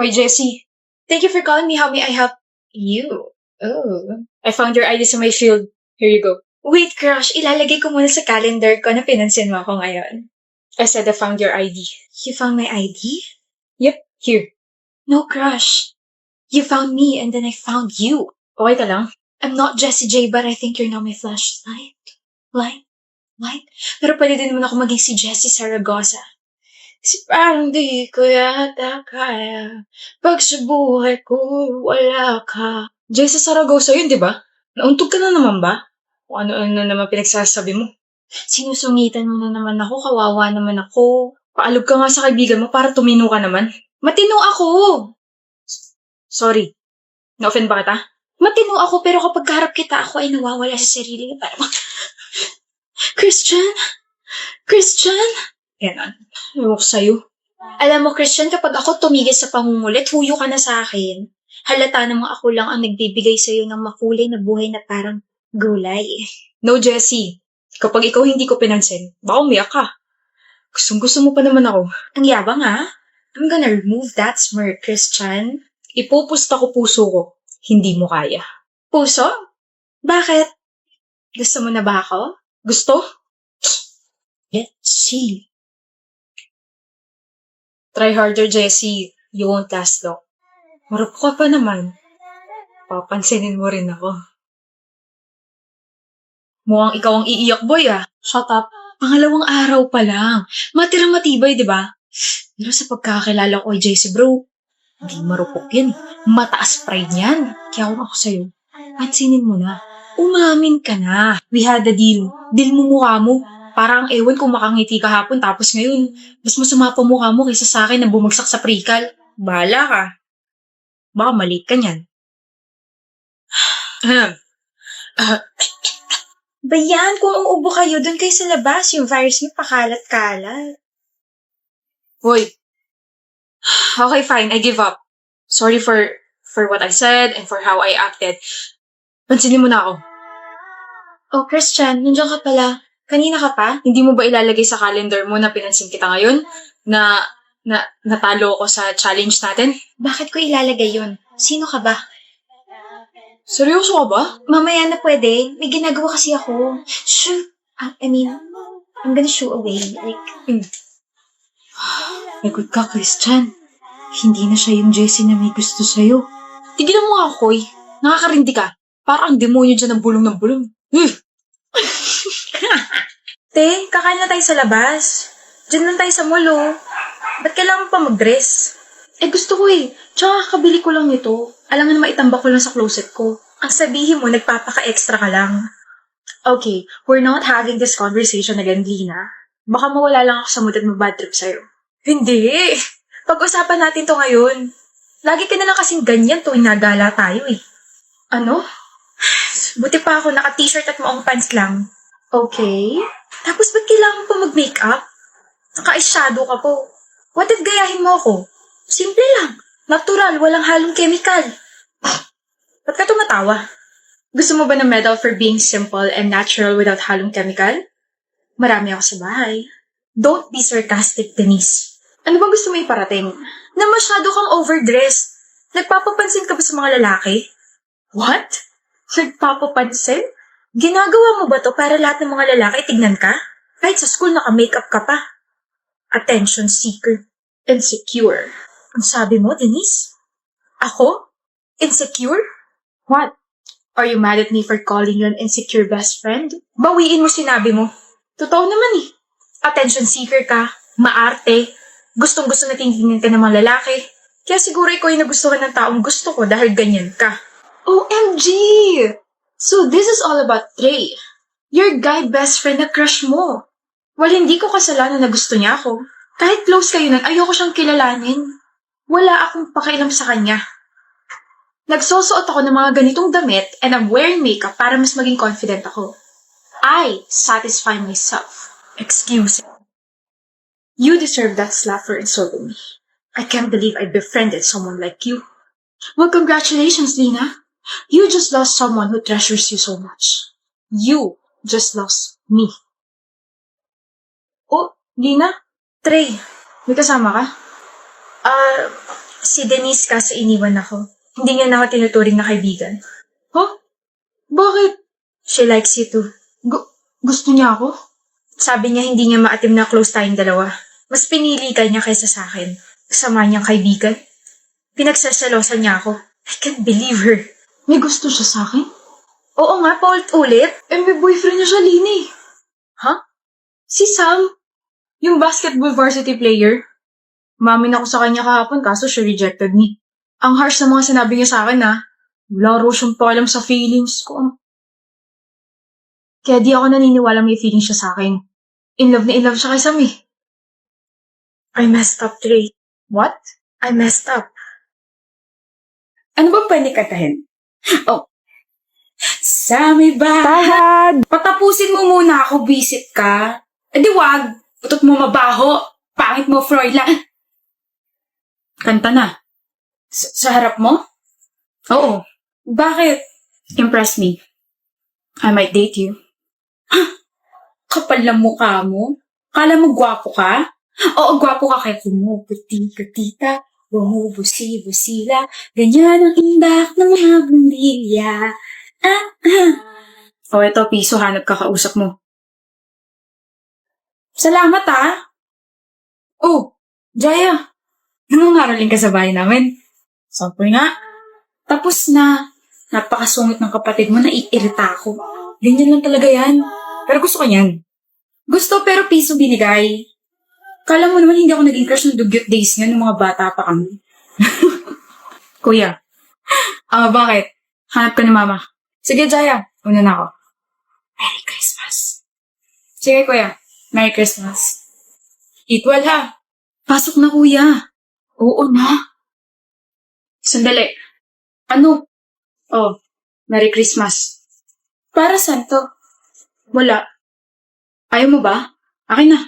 Hoy, Jessie. Thank you for calling me. How may I help you? Oh. I found your ID sa my shield. Here you go. Wait, crush. Ilalagay ko muna sa calendar ko na pinansin mo ako ngayon. I said I found your ID. You found my ID? Yep, here. No, crush. You found me and then I found you. Okay ka lang? I'm not Jessie J, but I think you're now my flashlight. Light? Pero pwede din naman ako maging si Jessie Saragosa. Kasi parang di ko yata kaya pag sa buhay ko wala ka. Jessie Saragosa yun, di ba? Nauntog ka na naman ba? O ano naman pinagsasabi mo? Sinusungitan mo na naman ako, kawawa naman ako. Paalog ka nga sa kaibigan mo para tumino ka naman. Matino ako! Sorry. Na-offend ba kita? Matino ako pero kapag kaharap kita ako ay nawawala sa sarili. Parang, Christian? Ganon. Ewan ko sa'yo. Alam mo, Christian, kapag ako tumigil sa pangungulit, huyo ka na sa akin. Halata namang ako lang ang nagbibigay sa'yo ng makulay na buhay na parang gulay. No, Jessie. Kapag ikaw hindi ko pinansin, baka umiyak ka. Gustong-gusto mo pa naman ako. Ang yabang ha? I'm gonna remove that smirk, Christian. Ipupusta ko puso ko. Hindi mo kaya. Puso? Bakit? Gusto mo na ba ako? Gusto? Let's see. Try harder, Jessie. You won't last long. Marupok ka pa naman. Papansinin mo rin ako. Mukhang ikaw ang iiyak, boy ah. Shut up. Pangalawang araw pa lang. Matirang matibay, di ba? Pero sa pagkakakilala ko kay Jessie, bro, hindi marupok yan. Mataas pride yan. Kaya ako sa'yo. Pansinin mo na. Umamin ka na. We had a deal. Deal mo mukha mo. Parang ewan kung makangiti kahapon tapos ngayon, mas masama pa mukha mo kaysa sa akin na bumagsak sa pre-cal. Bahala ka. Baka mali ka niyan. Bayan, kung uubo kayo, doon kayo sa labas. Yung virus niyo pakalat-kalat. Hoy. Okay, fine. I give up. Sorry for what I said and for how I acted. Pansinin mo na ako. Oh, Christian, nandiyan ka pala. Kanina ka pa? Hindi mo ba ilalagay sa calendar mo na pinansin kita ngayon? Na natalo ako sa challenge natin? Bakit ko ilalagay yun? Sino ka ba? Seryoso ka ba? Mamaya na pwede. May ginagawa kasi ako. Shoo! I'm gonna shoo away. Lagot ka, Christian. Hindi na siya yung Jessie na may gusto sa'yo. Tigilan mo nga ako, eh. Nakakarindi ka. Parang demonyo dyan ng bulong. Te, kakain na tayo sa labas. Diyan lang tayo sa mall, oh. Ba't kailangan pa mag-dress? Gusto ko eh. Tsaka kabili ko lang nito. Alam nga na maitambak ko lang sa closet ko. Ang sabihin mo, nagpapaka-extra ka lang. Okay, we're not having this conversation again, Lina. Baka mawala lang ako sa mood at mag-bad trip sa'yo. Hindi. Pag-usapan natin to ngayon. Lagi ka na lang kasing ganyan tuwing nagala tayo eh. Ano? Buti pa ako naka-t-shirt at maong pants lang. Okay. Tapos ba't kailangan pa mag-makeup? Naka-eyeshadow ka po. What if gayahin mo ako? Simple lang. Natural, walang halong chemical. Ba't ka tumatawa? Gusto mo ba ng medal for being simple and natural without halong chemical? Marami ako sa bahay. Don't be sarcastic, Denise. Ano ba gusto mo iparating? Na masyado kang overdressed. Nagpapapansin ka ba sa mga lalaki? What? Nagpapapansin? Ginagawa mo ba to para lahat ng mga lalaki tignan ka? Kahit sa school naka-makeup ka pa. Attention seeker. Insecure. Ang sabi mo, Denise? Ako? Insecure? What? Are you mad at me for calling you an insecure best friend? Bawiin mo sinabi mo. Totoo naman eh. Attention seeker ka. Maarte. Gustong-gusto na tingnan ka ng mga lalaki. Kaya siguro ikaw yung nagustuhan ng taong gusto ko dahil ganyan ka. OMG! So this is all about Trey. Your guy best friend na crush mo. Well, hindi ko kasalanan na gusto niya ako. Kahit close kayo nun, ayoko siyang kilalanin. Wala akong pakialam sa kanya. Nagsusuot ako ng mga ganitong damit and I'm wearing makeup para mas maging confident ako. I satisfy myself. Excuse me. You deserve that slap for insulting me. I can't believe I befriended someone like you. Well, congratulations, Lina. You just lost someone who treasures you so much. You just lost me. Oh, Lina? Trey, may kasama ka? Si Denise kasi iniwan ako. Hindi niya na ako tinuturing na kaibigan. Huh? Bakit? She likes you too. Gusto niya ako? Sabi niya hindi niya maatim na close tayong dalawa. Mas pinili ka niya kaysa sa akin. Kasama niyang kaibigan. Pinagsasalosan niya ako. I can't believe her. May gusto siya sa akin? Oo nga, paulit-ulit. May boyfriend niya siya, Lini. Ha? Si Sam. Yung basketball varsity player. Umamin ako sa kanya kahapon kaso she rejected me. Ang harsh na mga sinabi niya sa akin wala raw siyang pakialam sa feelings ko. Kaya di ako naniniwala may feelings siya sa akin. In love na in love siya kay Sam eh. I messed up, Trey. What? I messed up. Ano ba pwede katahin? Oh. Sa may bahay. Tahad! Patapusin mo muna ako, visit ka. Eh di wag. Utot mo mabaho. Pangit mo, Froilan. Kanta na. Sa harap mo? Oo. Bakit? Impress me. I might date you. Kapal ng mukha mo. Kala mo gwapo ka? Oo, gwapo ka kaya kumuputi-putita. Bumubusi-busila. Ganyan ang indak ng mga bundilya. O eto, piso, hanap ka kausap mo. Salamat Oh, Jaya. Nangangaroling ka sa bahay namin. Sample nga. Tapos na. Napakasungit ng kapatid mo, naiirita ako. Ganyan lang talaga yan. Pero gusto ko yan. Gusto pero piso binigay. Kala mo naman hindi ako naging crush ng dugyot days niya nung mga bata pa kami. Kuya. Bakit? Hanap ka ni mama. Sige, Jaya. Una na ako. Merry Christmas. Sige, kuya. Merry Christmas. Eat well, ha? Pasok na, kuya. Oo na. Sandali. Ano? Oh, Merry Christmas. Para saan to? Wala. Ayaw mo ba? Akin na.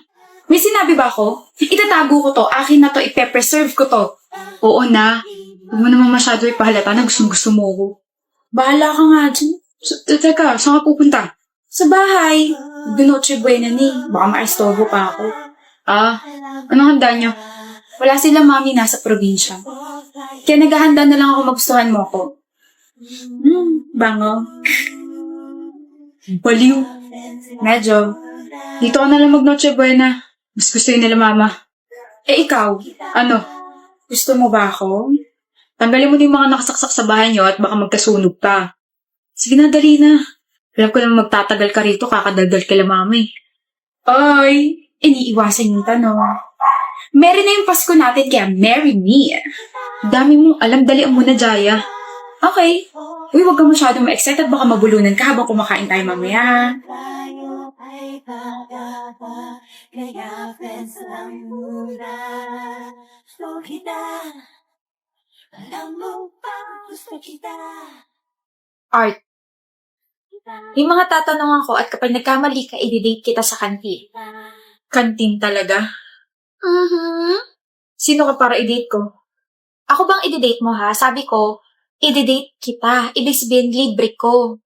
May sinabi ba ako? Itatago ko to. Akin na to. Ipe-preserve ko to. Oo na. Huwag mo naman masyado ipahalata na gusto mo ko. Bahala ka nga dyan. Teka, saan ka pupunta? Sa bahay. Binoche buena ni. Baka maistorbo pa ako. Anong handa nyo? Wala sila mami nasa probinsya. Kaya naghahanda na lang ako magustuhan mo ko. Bango. Baliw. Medyo. Dito ka na lang mag-noche buena. Mas gusto yun nila mama. Eh ikaw, ano? Gusto mo ba ako? Tanggalin mo na yung mga nakasaksak sa bahay niyo at baka magkasunog pa. Sige na, dali na. Alam ko naman magtatagal ka rito, kakadaldal ka lang mami. Ay, iniiwasan yung tanong. Merry na yung Pasko natin, kaya marry me. Dami mong alam, dalian mo na, Jaya. Okay. Uy, huwag ka masyadong ma-excited, baka mabulunan ka habang kumakain tayo mamaya. Kaya friends lang muna. Gusto kita. Alam mo pa, gusto kita. Art. Yung mga tatanungan ko at kapag nagkamali ka, i-date kita sa kantin. Kantin talaga? Sino ka para i-date ko? Ako bang i-date mo ha? Sabi ko, i-date kita. Ibig sabihin, libre ko.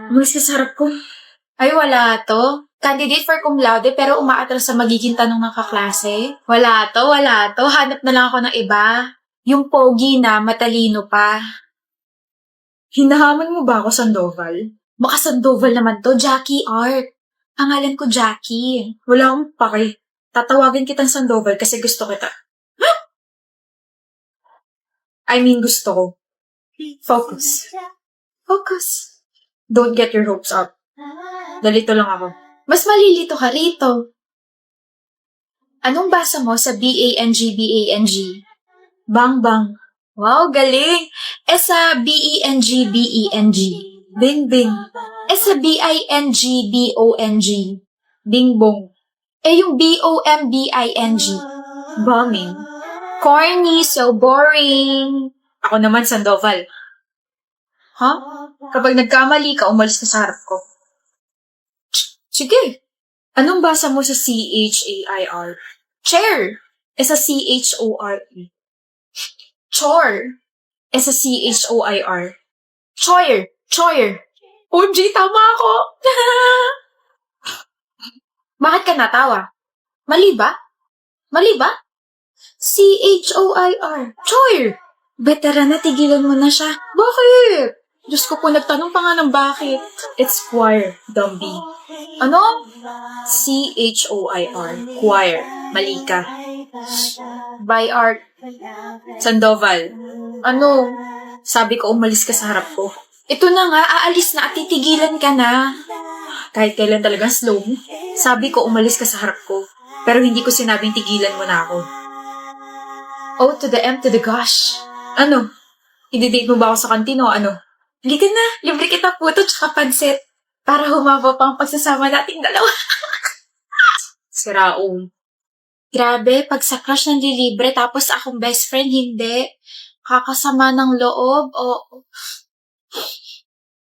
Umalis ka sa harap ko. Ay, wala to. Candidate for cum laude pero umaatras sa magiging tanong ng kaklase. Wala to. Hanap na lang ako ng iba. Yung pogi na, matalino pa. Hinahamon mo ba ako, Sandoval? Baka Sandoval naman to, Jackie Art. Pangalan ko Jackie. Wala akong pake. Tatawagin kitang Sandoval kasi gusto kita. I mean, gusto ko. Focus. Don't get your hopes up. Dalito lang ako. Mas malilito ka rito. Anong basa mo sa B-A-N-G? Bang. Wow, galing! Sa B-E-N-G. Bing. Sa B-I-N-G-B-O-N-G. Bing-bong. Yung B-O-M-B-I-N-G. Bombing. Corny, so boring. Ako naman, Sandoval. Ha? Kapag nagkamali ka, umalis ka sa harap ko. Sige. Anong basa mo sa C-H-A-I-R? Chair. Sa C-H-O-R-E. Chore. Sa C-H-O-I-R. Choir. OMG, tama ako! Bakit ka natawa? Mali ba? Choir. Choir! Veteran na, tigilan mo na siya. Bakit? Diyos ko po, nagtanong pa nga ng bakit. It's choir, Dumby. Ano? Choir. Choir. Mali ka. By Art Sandoval. Ano? Sabi ko, umalis ka sa harap ko. Ito na nga, aalis na at titigilan ka na. Kahit kailan talagang slow mo. Sabi ko, umalis ka sa harap ko. Pero hindi ko sinabing tigilan mo na ako. O to the M to the gosh. Ano? I-date mo ba ako sa kantin o ano? Halika na, libre kita puto tsaka pansit. Para humaba pa ang pagsasama nating dalawa. Siraong. Grabe, pag sa crush nanlilibre tapos akong best friend, hindi. Kakasama ng loob o...